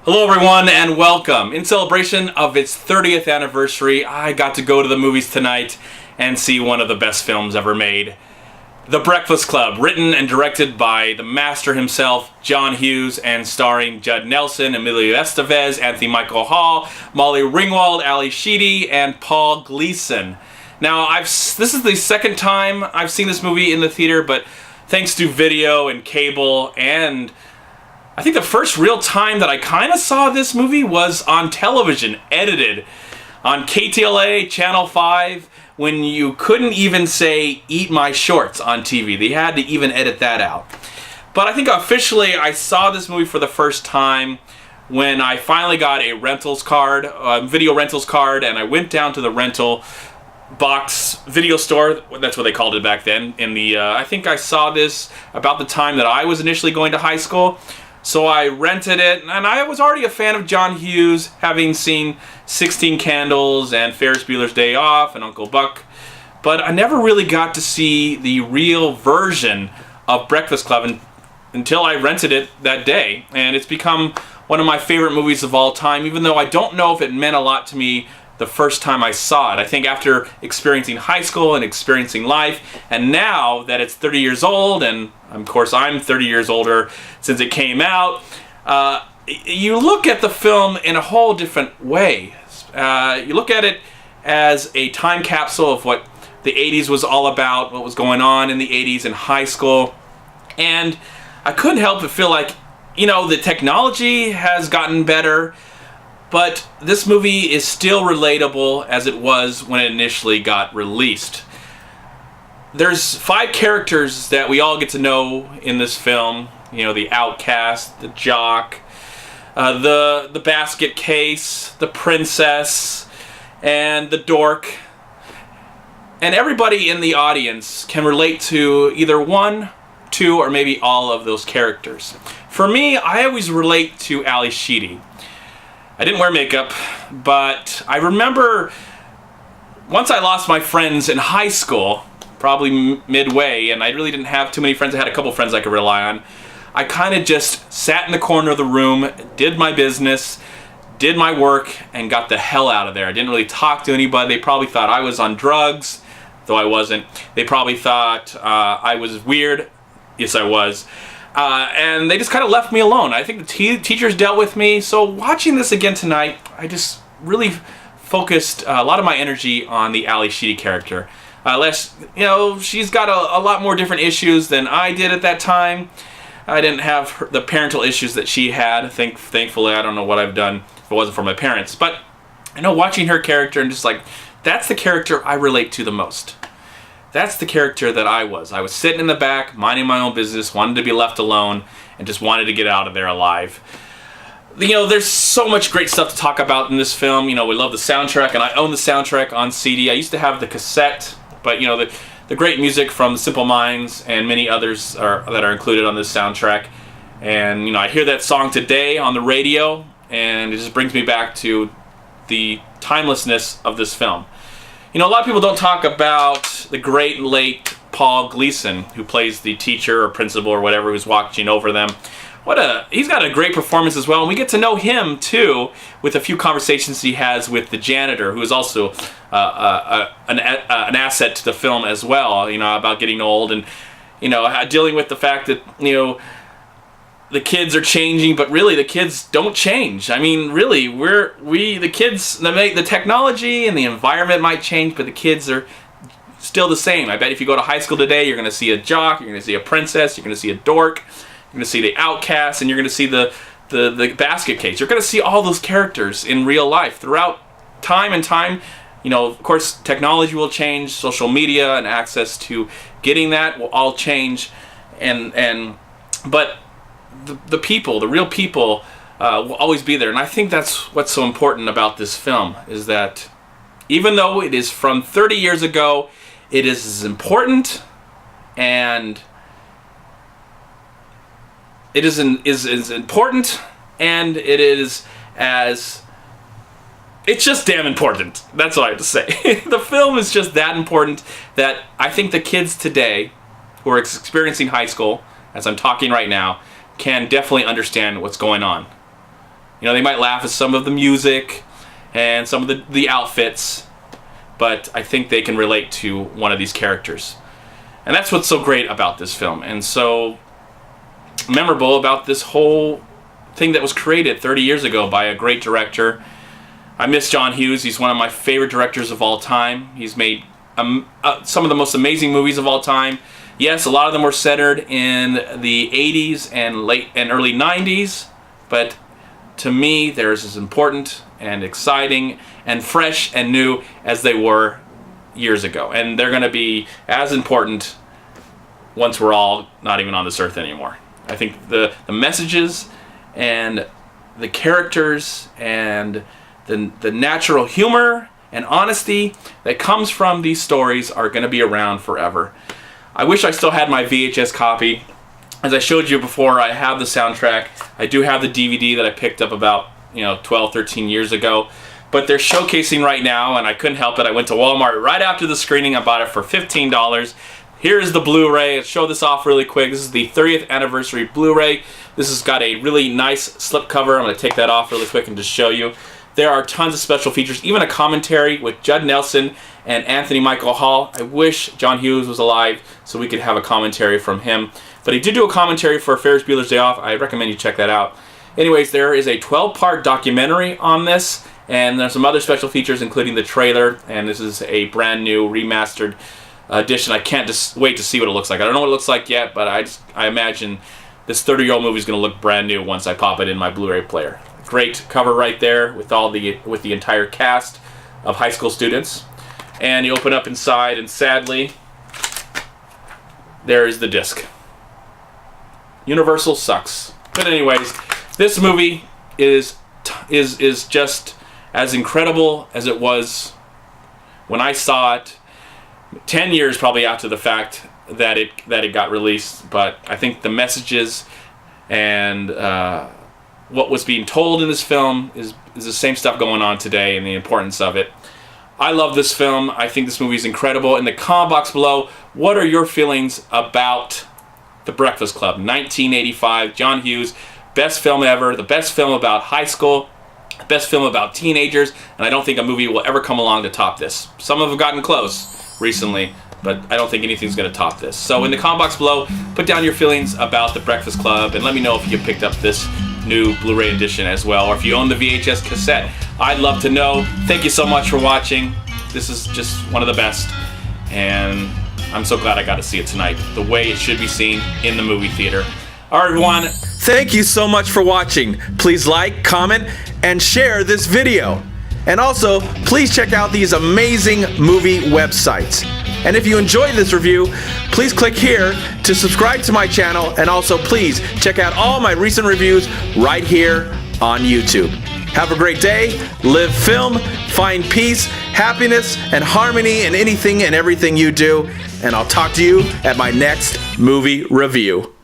Hello everyone and welcome. In celebration of its 30th anniversary, I got to go to the movies tonight and see one of the best films ever made. The Breakfast Club, written and directed by the master himself, John Hughes, and starring Judd Nelson, Emilio Estevez, Anthony Michael Hall, Molly Ringwald, Ali Sheedy, and Paul Gleason. Now, this is the second time I've seen this movie in the theater, but thanks to video and cable, and I think the first real time that I kind of saw this movie was on television, edited on KTLA Channel 5, when you couldn't even say "eat my shorts" on TV. They had to even edit that out. But I think officially I saw this movie for the first time when I finally got a rentals card, a video rentals card, and I went down to the rental box video store. That's what they called it back then. I think I saw this about the time that I was initially going to high school. So I rented it, and I was already a fan of John Hughes, having seen 16 Candles and Ferris Bueller's Day Off and Uncle Buck. But I never really got to see the real version of Breakfast Club until I rented it that day. And it's become one of my favorite movies of all time, even though I don't know if it meant a lot to me the first time I saw it. I think after experiencing high school and experiencing life, and now that it's 30 years old, and of course I'm 30 years older since it came out, you look at the film in a whole different way. You look at it as a time capsule of what the 80s was all about, what was going on in the 80s in high school, and I couldn't help but feel like, the technology has gotten better, but this movie is still relatable as it was when it initially got released. There's 5 characters that we all get to know in this film. The outcast, the jock, the basket case, the princess, and the dork. And everybody in the audience can relate to either one, 2, or maybe all of those characters. For me, I always relate to Ali Sheedy. I didn't wear makeup, but I remember once I lost my friends in high school, probably midway, and I really didn't have too many friends. I had a couple friends I could rely on. I kind of just sat in the corner of the room, did my business, did my work, and got the hell out of there. I didn't really talk to anybody. They probably thought I was on drugs, though I wasn't. They probably thought I was weird. Yes, I was. And they just kind of left me alone. I think the teachers dealt with me. So watching this again tonight, I just really focused a lot of my energy on the Ali Sheedy character. She's got a lot more different issues than I did at that time. I didn't have the parental issues that she had. Thankfully, I don't know what I've done if it wasn't for my parents. But I know watching her character and just like, that's the character I relate to the most. That's the character that I was. I was sitting in the back, minding my own business, wanted to be left alone, and just wanted to get out of there alive. There's so much great stuff to talk about in this film. We love the soundtrack, and I own the soundtrack on CD. I used to have the cassette, but the great music from Simple Minds and many others that are included on this soundtrack. And I hear that song today on the radio, and it just brings me back to the timelessness of this film. A lot of people don't talk about the great late Paul Gleason, who plays the teacher or principal or whatever who's watching over them. He's got a great performance as well, and we get to know him too with a few conversations he has with the janitor, who is also an asset to the film as well. About getting old and dealing with the fact that the kids are changing, but really the kids don't change. I mean, really, the kids, the technology and the environment might change, but the kids are still the same. I bet if you go to high school today, you're going to see a jock, you're going to see a princess, you're going to see a dork, you're going to see the outcast, and you're going to see the basket case. You're going to see all those characters in real life throughout time and time. Of course, technology will change, social media and access to getting that will all change, but the people, the real people, will always be there. And I think that's what's so important about this film, is that even though it is from 30 years ago, it is as important, and it is important, and it is as... It's just damn important. That's what I have to say. The film is just that important that I think the kids today who are experiencing high school, as I'm talking right now, can definitely understand what's going on. You know, they might laugh at some of the music and some of the outfits, but I think they can relate to one of these characters. And that's what's so great about this film, and so memorable about this whole thing that was created 30 years ago by a great director. I miss John Hughes. He's one of my favorite directors of all time. He's made some of the most amazing movies of all time. Yes, a lot of them were centered in the 80s and late and early 90s, but to me, they're as important and exciting and fresh and new as they were years ago. And they're going to be as important once we're all not even on this earth anymore. I think the messages and the characters and the natural humor and honesty that comes from these stories are going to be around forever. I wish I still had my VHS copy. As I showed you before, I have the soundtrack. I do have the DVD that I picked up about 12, 13 years ago. But they're showcasing right now, and I couldn't help it. I went to Walmart right after the screening. I bought it for $15. Here's the Blu-ray. Let's show this off really quick. This is the 30th anniversary Blu-ray. This has got a really nice slipcover. I'm going to take that off really quick and just show you. There are tons of special features, even a commentary with Judd Nelson and Anthony Michael Hall. I wish John Hughes was alive so we could have a commentary from him. But he did do a commentary for Ferris Bueller's Day Off. I recommend you check that out. Anyways, there is a 12-part documentary on this, and there's some other special features, including the trailer, and this is a brand new remastered edition. I can't just wait to see what it looks like. I don't know what it looks like yet, but I imagine this 30-year-old movie is going to look brand new once I pop it in my Blu-ray player. Great cover right there with the entire cast of high school students. And you open up inside, and sadly, there is the disc. Universal sucks. But anyways, this movie is just as incredible as it was when I saw it 10 years probably after the fact that it got released. But I think the messages and what was being told in this film is the same stuff going on today, and the importance of it. I love this film. I think this movie is incredible. In the comment box below, what are your feelings about The Breakfast Club? 1985, John Hughes, best film ever, the best film about high school, best film about teenagers, and I don't think a movie will ever come along to top this. Some have gotten close recently, but I don't think anything's going to top this. So in the comment box below, put down your feelings about The Breakfast Club, and let me know if you picked up this new Blu-ray edition as well, or if you own the VHS cassette. I'd love to know. Thank you so much for watching. This is just one of the best, and I'm so glad I got to see it tonight, the way it should be seen in the movie theater. All right, everyone. Thank you so much for watching. Please like, comment, and share this video. And also, please check out these amazing movie websites. And if you enjoyed this review, please click here to subscribe to my channel, and also please check out all my recent reviews right here on YouTube. Have a great day, live film, find peace, happiness, and harmony in anything and everything you do, and I'll talk to you at my next movie review.